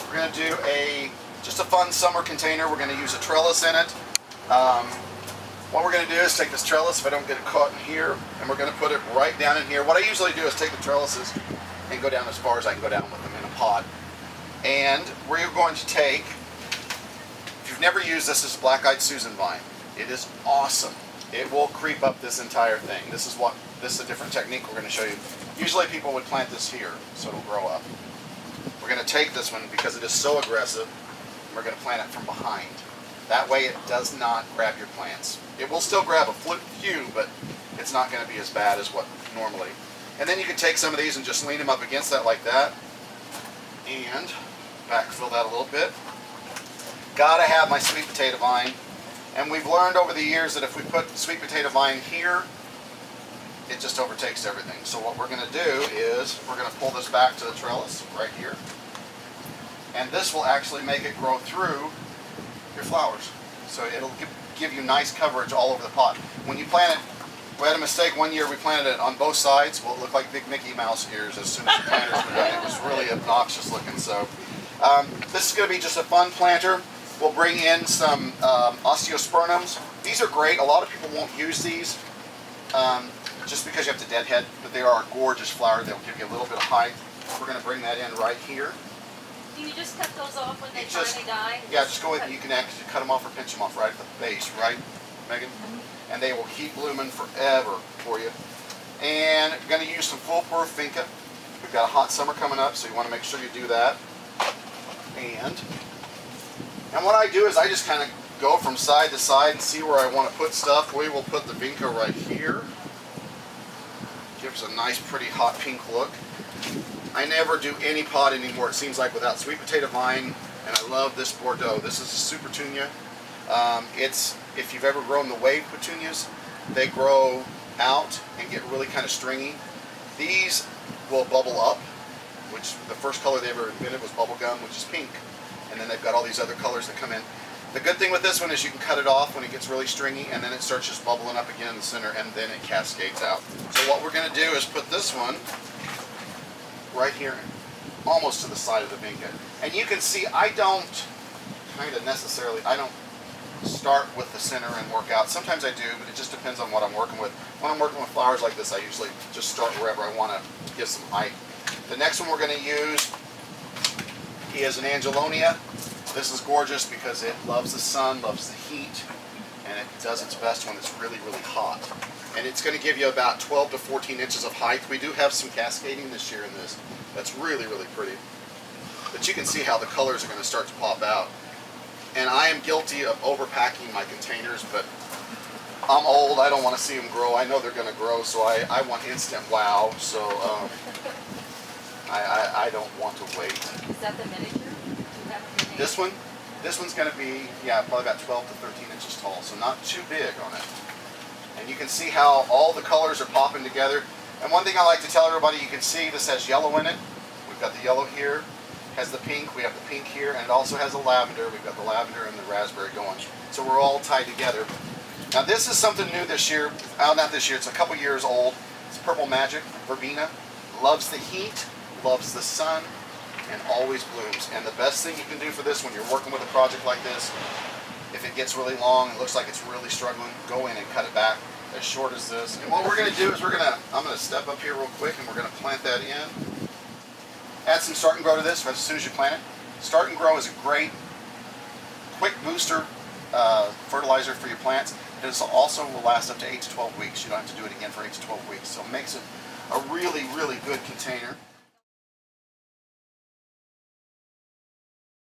We're going to do just a fun summer container. We're going to use a trellis in it. What we're going to do is take this trellis, if I don't get it caught in here, and we're going to put it right down in here. What I usually do is take the trellises and go down as far as I can go down with them in a pot. And we're going to take, if you've never used this, this is Black-Eyed Susan vine. It is awesome. It will creep up this entire thing. This is a different technique we're going to show you. Usually people would plant this here, so it'll grow up. We're going to take this one because it is so aggressive, and we're going to plant it from behind. That way it does not grab your plants. It will still grab a few, but it's not going to be as bad as what normally. And then you can take some of these and just lean them up against that like that, and backfill that a little bit. Gotta have my sweet potato vine. And we've learned over the years that if we put sweet potato vine here, it just overtakes everything. So what we're going to do is we're going to pull this back to the trellis right here. And this will actually make it grow through your flowers. So it'll give you nice coverage all over the pot. When you plant it, we had a mistake one year. We planted it on both sides. Well, it looked like big Mickey Mouse ears as soon as the planters were done. It was really obnoxious looking. So this is going to be just a fun planter. We'll bring in some osteospermums. These are great. A lot of people won't use these just because you have to deadhead, but they are a gorgeous flower. They'll give you a little bit of height. We're going to bring that in right here. Do you just cut those off when they finally die? Yeah, just go ahead and you can actually cut them off or pinch them off right at the base, right, Megan? Mm-hmm. And they will keep blooming forever for you. And we're going to use some foolproof vinca. We've got a hot summer coming up, so you want to make sure you do that. And what I do is I just kind of go from side to side and see where I want to put stuff. We will put the vinca right here. Gives a nice, pretty hot pink look. I never do any pot anymore, it seems like, without sweet potato vine. And I love this Bordeaux. This is a super petunia. If you've ever grown the wave petunias, they grow out and get really kind of stringy. These will bubble up, which the first color they ever invented was bubble gum, which is pink. And then they've got all these other colors that come in. The good thing with this one is you can cut it off when it gets really stringy, and then it starts just bubbling up again in the center, and then it cascades out. So what we're going to do is put this one right here, almost to the side of the vinca. And you can see I don't start with the center and work out. Sometimes I do, but it just depends on what I'm working with. When I'm working with flowers like this, I usually just start wherever I want to give some height. The next one we're going to use is an Angelonia. This is gorgeous because it loves the sun, loves the heat, and it does its best when it's really, really hot. And it's going to give you about 12 to 14 inches of height. We do have some cascading this year in this. That's really, really pretty. But you can see how the colors are going to start to pop out. And I am guilty of overpacking my containers, but I'm old. I don't want to see them grow. I know they're going to grow, so I want instant wow. So I don't want to wait. Is that the miniature? This one's going to be, yeah, probably about 12 to 13 inches tall, so not too big on it. And you can see how all the colors are popping together. And one thing I like to tell everybody, you can see this has yellow in it. We've got the yellow here, has the pink, we have the pink here, and it also has the lavender. We've got the lavender and the raspberry going. So we're all tied together. Now this is something new this year. Not this year, it's a couple years old. It's Purple Magic Verbena. Loves the heat, loves the sun, and always blooms. And the best thing you can do for this when you're working with a project like this, if it gets really long and looks like it's really struggling, go in and cut it back as short as this. And what we're going to do is I'm going to step up here real quick and we're going to plant that in. Add some Start and Grow to this as soon as you plant it. Start and Grow is a great, quick booster fertilizer for your plants. It also will last up to 8 to 12 weeks. You don't have to do it again for 8 to 12 weeks. So it makes it a really, really good container.